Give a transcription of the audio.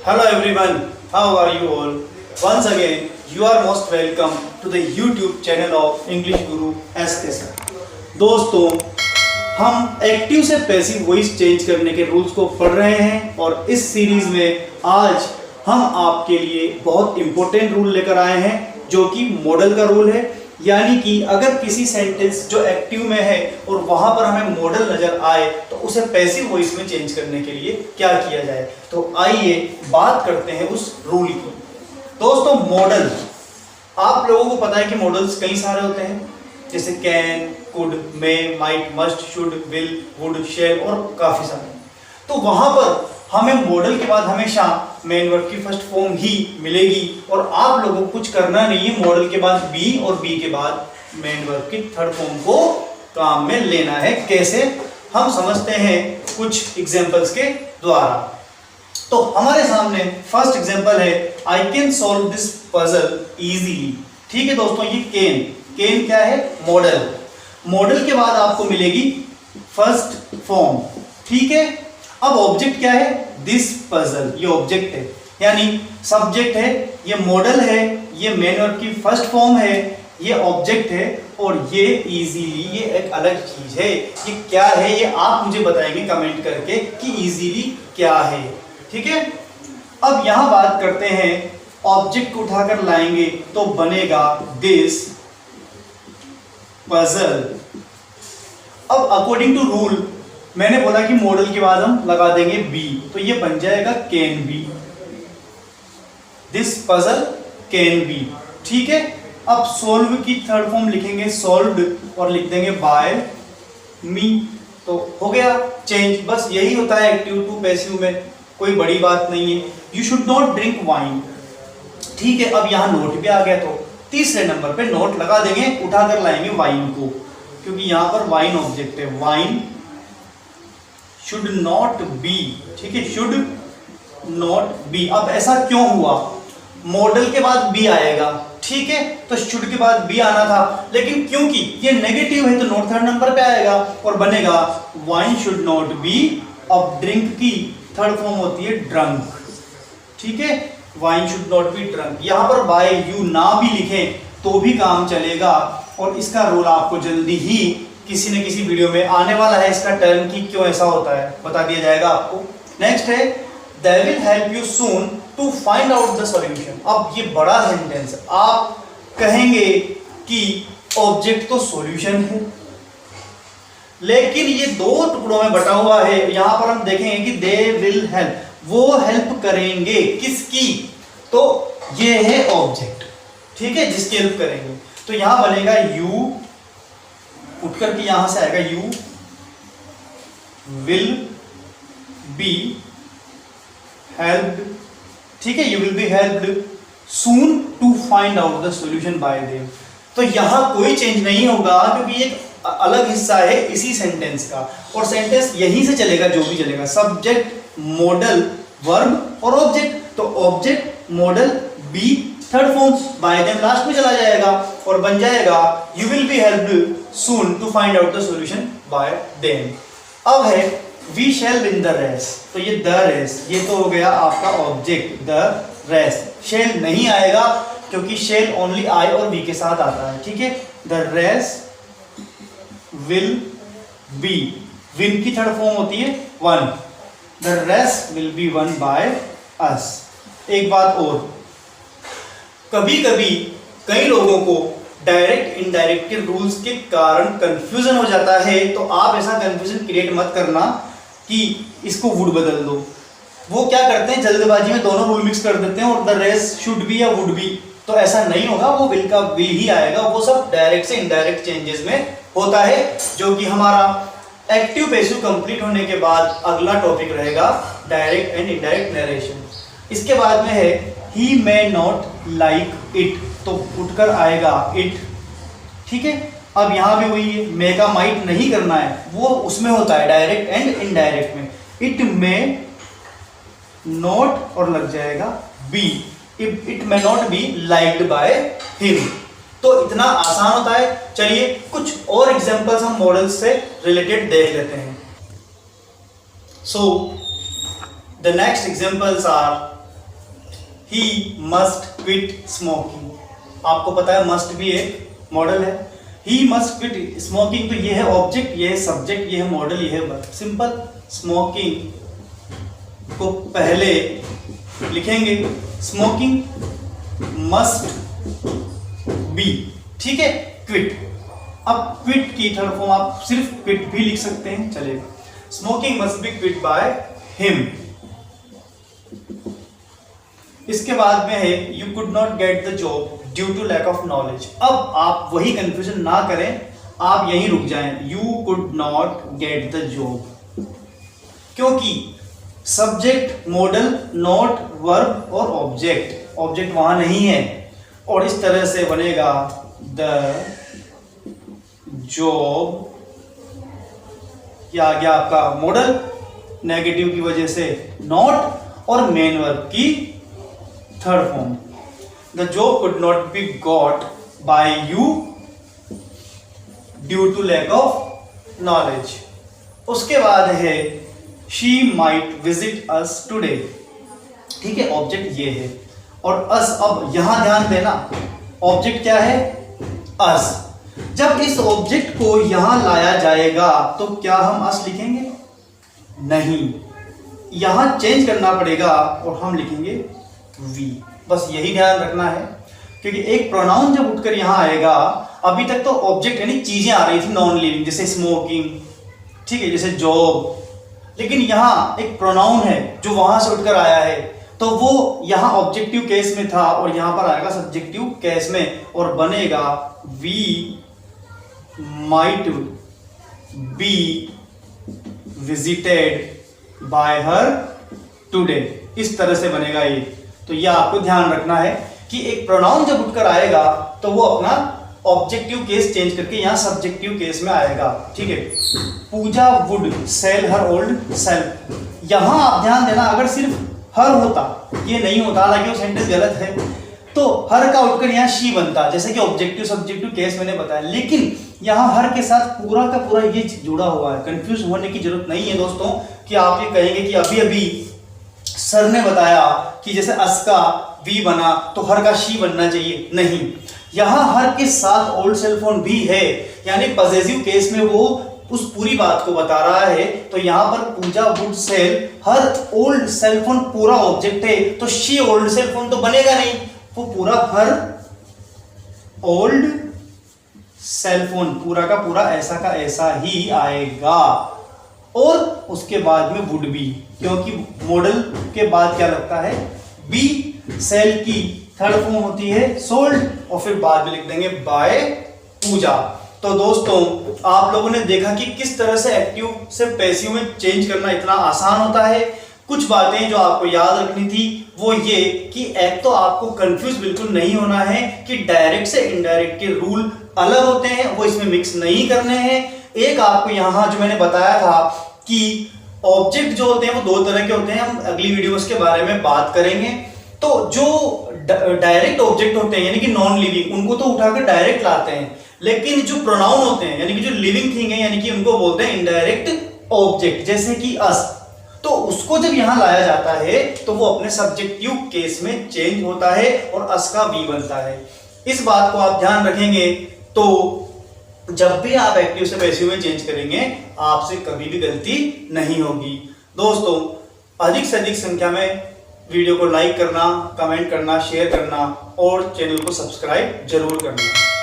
Hello everyone, how are you all? Once again, you are most welcome to the YouTube channel of English Guru SK Sir. दोस्तों, हम active से passive voice change करने के rules को पढ़ रहे हैं और इस सीरीज में आज हम आपके लिए बहुत इंपॉर्टेंट रूल लेकर आए हैं जो कि मॉडल का रूल है। यानी कि अगर किसी सेंटेंस जो एक्टिव में है और वहां पर हमें मॉडल नजर आए तो उसे पैसिव वॉइस में चेंज करने के लिए क्या किया जाए। तो आइए बात करते हैं उस रूल की। दोस्तों, मॉडल, आप लोगों को पता है कि मॉडल्स कई सारे होते हैं, जैसे can, could, may, might, must, should, will, would, shall और काफी सारे। तो वहां पर हमें मॉडल के बाद हमेशा मेन वर्ब की फर्स्ट फॉर्म ही मिलेगी और आप लोगों को कुछ करना नहीं है। मॉडल के बाद बी और बी के बाद मेन वर्ब की थर्ड फॉर्म को काम में लेना है। कैसे, हम समझते हैं कुछ एग्जांपल्स के द्वारा। तो हमारे सामने फर्स्ट एग्जांपल है, I can solve this puzzle easily. ठीक है दोस्तों, ये कैन क्या है? मॉडल। मॉडल के बाद आपको मिलेगी फर्स्ट फॉर्म। ठीक है, अब ऑब्जेक्ट क्या है? दिस पजल, ये ऑब्जेक्ट है, यानी सब्जेक्ट है, ये मॉडल है, ये मेन वर्ब की फर्स्ट फॉर्म है, ये ऑब्जेक्ट है और ये इजीली, ये एक अलग चीज है। ये क्या है ये आप मुझे बताएंगे कमेंट करके कि इजीली क्या है। ठीक है, अब यहां बात करते हैं, ऑब्जेक्ट को उठाकर लाएंगे तो बनेगा दिस पजल। अब अकॉर्डिंग टू रूल मैंने बोला कि मॉडल के बाद हम लगा देंगे बी, तो ये बन जाएगा can be, this puzzle can be. ठीक है, अब सोल्व की थर्ड फॉर्म लिखेंगे सॉल्व्ड और लिख देंगे बाय मी, तो हो गया चेंज। बस यही होता है एक्टिव टू पैसिव में, कोई बड़ी बात नहीं है। You should not drink wine. ठीक है, अब यहां नोट भी आ गया तो तीसरे नंबर पे नोट लगा देंगे, उठाकर लाएंगे वाइन को, क्योंकि यहां पर वाइन ऑब्जेक्ट है। Wine should not be. ठीक है, शुड नॉट बी। अब ऐसा क्यों हुआ? मॉडल के बाद बी आएगा, ठीक है, तो शुड के बाद बी आना था, लेकिन क्योंकि ये नेगेटिव है तो नोट थर्ड नंबर पे आएगा और बनेगा वाइन शुड नॉट बी। अब ड्रिंक की थर्ड फॉर्म होती है ड्रंक। ठीक है, wine should not be drunk. यहां पर बाय यू ना भी लिखें तो भी काम चलेगा और इसका रूल आपको जल्दी ही किसी न किसी वीडियो में आने वाला है। इसका टर्न की क्यों ऐसा होता है बता दिया जाएगा आपको। नेक्स्ट है, they will help you soon to find out the solution। अब ये बड़ा सेंटेंस, आप कहेंगे कि ऑब्जेक्ट तो सॉल्यूशन है, लेकिन ये दो टुकड़ों में बटा हुआ है। यहां पर हम देखेंगे कि they will help, वो हेल्प करेंगे किसकी? तो ये है ऑब्जेक्ट, ठीक है, जिसकी हेल्प करेंगे। तो यहां बनेगा यू, उठ करके यहां से आएगा यू विल बी हेल्प्ड। ठीक है, you will be helped soon to find out the solution by them. तो यहां कोई चेंज नहीं होगा क्योंकि एक अलग हिस्सा है इसी सेंटेंस का और सेंटेंस यहीं से चलेगा, जो भी चलेगा, सब्जेक्ट, मॉडल, वर्ब और ऑब्जेक्ट। तो object, modal, be third form, by them last में चला जाएगा और बन जाएगा you will be helped soon to find out the solution by them. अब है we shall win the race. तो ये द रेस, ये तो हो गया आपका ऑब्जेक्ट, द रेस। शैल नहीं आएगा क्योंकि शैल ओनली आई और वी के साथ आता है। ठीक है, the race will be, win की थर्ड फॉर्म होती है won, the race will be won by us. एक बात और, कभी कभी कई लोगों को डायरेक्ट इनडायरेक्ट के रूल्स के कारण कंफ्यूजन हो जाता है, तो आप ऐसा कंफ्यूजन क्रिएट मत करना कि इसको वुड बदल दो। वो क्या करते हैं, जल्दबाजी में दोनों रूल मिक्स कर देते हैं और द रेस शुड बी या वुड बी, तो ऐसा नहीं होगा, वो विल का विल ही आएगा। वो सब डायरेक्ट से इनडायरेक्ट चेंजेस में होता है, जो कि हमारा एक्टिव पैसिव कंप्लीट होने के बाद अगला टॉपिक रहेगा डायरेक्ट एंड इनडायरेक्ट नरेशन। इसके बाद में है ही मे नॉट लाइक इट, तो उठकर आएगा इट। ठीक है, अब यहां भी वही है, मे का माइट नहीं करना है, वो उसमें होता है डायरेक्ट एंड इनडायरेक्ट में। इट मे नॉट और लग जाएगा be, it may not be liked by him. तो इतना आसान होता है। चलिए कुछ और एग्जांपल्स हम मॉडल्स से रिलेटेड देख लेते हैं। So the next examples are he must quit smoking. आपको पता है मस्ट भी एक मॉडल है। ही मस्ट क्विट स्मोकिंग, तो ये है ऑब्जेक्ट, ये है सब्जेक्ट, ये है मॉडल, ये है वर्ब। सिंपल। स्मोकिंग को पहले लिखेंगे, स्मोकिंग मस्ट बी, ठीक है, क्विट। अब क्विट की थर्ड फॉर्म आप सिर्फ क्विट भी लिख सकते हैं, चलेगा। Smoking must be quit by him. इसके बाद में है you could not get the job due to lack of knowledge. अब आप वही कंफ्यूजन ना करें, आप यहीं रुक जाएं। You could not get the job, क्योंकि सब्जेक्ट, मॉडल, नॉट, वर्ब और ऑब्जेक्ट, ऑब्जेक्ट वहां नहीं है, और इस तरह से बनेगा द जॉब। क्या आ गया आपका मॉडल, नेगेटिव की वजह से नॉट, और मेन वर्ब की third form. The job could not be got by you due to lack of knowledge. उसके बाद है she might visit us today, ठीक है, ऑब्जेक्ट ये है, और अस। अब यहां ध्यान देना, ऑब्जेक्ट क्या है, अस। जब इस ऑब्जेक्ट को यहां लाया जाएगा तो क्या हम अस लिखेंगे? नहीं, यहां चेंज करना पड़ेगा और हम लिखेंगे वी। बस यही ध्यान रखना है, क्योंकि एक प्रोनाउन जब उठकर यहां आएगा, अभी तक तो ऑब्जेक्ट यानी चीजें आ रही थी नॉन लिविंग, जैसे स्मोकिंग, ठीक है, जैसे जॉब, लेकिन यहां एक प्रोनाउन है जो वहां से उठकर आया है, तो वो यहां ऑब्जेक्टिव केस में था और यहां पर आएगा सब्जेक्टिव केस में, और बनेगा we might be visited by her today. इस तरह से बनेगा ये। तो यह आपको ध्यान रखना है कि एक प्रोनाउन जब उठकर आएगा तो वो अपना ऑब्जेक्टिव केस चेंज करके यहां सब्जेक्टिव केस में आएगा, ठीक है। Pooja would sell her old self, यहां आप ध्यान देना, अगर सिर्फ हर होता, ये नहीं होता, हालांकि वो सेंटेंस गलत है, तो हर का उठकर यहाँ शी बनता, जैसे कि ऑब्जेक्टिव सब्जेक्टिव केस मैंने बताया, लेकिन यहाँ हर के साथ पूरा का पूरा ये जुड़ा हुआ है। कंफ्यूज होने की जरूरत नहीं है दोस्तों, कि आप ये कहेंगे कि अभी अभी सर ने बताया कि जैसे अस का वी बना तो हर का शी बनना चाहिए, नहीं। यहाँ हर के साथ ओल्ड सेल फोन भी है, यानी पॉसेसिव केस में वो उस पूरी बात को बता रहा है। तो यहाँ पर Pooja would sell her old cell phone पूरा ऑब्जेक्ट है, तो शी ओल्ड सेल फोन तो बनेगा नहीं, वो पूरा हर ओल्ड सेल फोन पूरा का पूरा ऐसा का ऐसा ही आएगा। और उसके बाद में वुड बी, क्योंकि मॉडल के बाद क्या लगता है, बी। सेल की थर्ड फॉर्म होती है सोल्ड, और फिर बाद में लिख देंगे बाय पूजा। तो दोस्तों आप लोगों ने देखा कि किस तरह से एक्टिव से पैसिव में चेंज करना इतना आसान होता है। कुछ बातें जो आपको याद रखनी थी वो ये कि एक तो आपको कंफ्यूज बिल्कुल नहीं होना है कि डायरेक्ट से इनडायरेक्ट के रूल अलग होते हैं, वो इसमें मिक्स नहीं करने हैं। एक आपको यहाँ जो मैंने बताया था कि ऑब्जेक्ट जो होते हैं वो दो तरह के होते हैं, हम अगली वीडियोस के बारे में बात करेंगे। तो जो डायरेक्ट ऑब्जेक्ट होते हैं यानी कि नॉन लिविंग, उनको तो उठाकर डायरेक्ट लाते हैं, लेकिन जो प्रोनाउन होते हैं यानी कि जो लिविंग थिंग है यानी कि उनको बोलते हैं इनडायरेक्ट ऑब्जेक्ट, जैसे कि अस। तो उसको जब यहां लाया जाता है तो वो अपने सब्जेक्टिव केस में चेंज होता है और अस का वी बनता है। इस बात को आप ध्यान रखेंगे तो जब भी आप एक्टिव से पैसिव में चेंज करेंगे आपसे कभी भी गलती नहीं होगी। दोस्तों अधिक से अधिक संख्या में वीडियो को लाइक करना, कमेंट करना, शेयर करना और चैनल को सब्सक्राइब जरूर करना।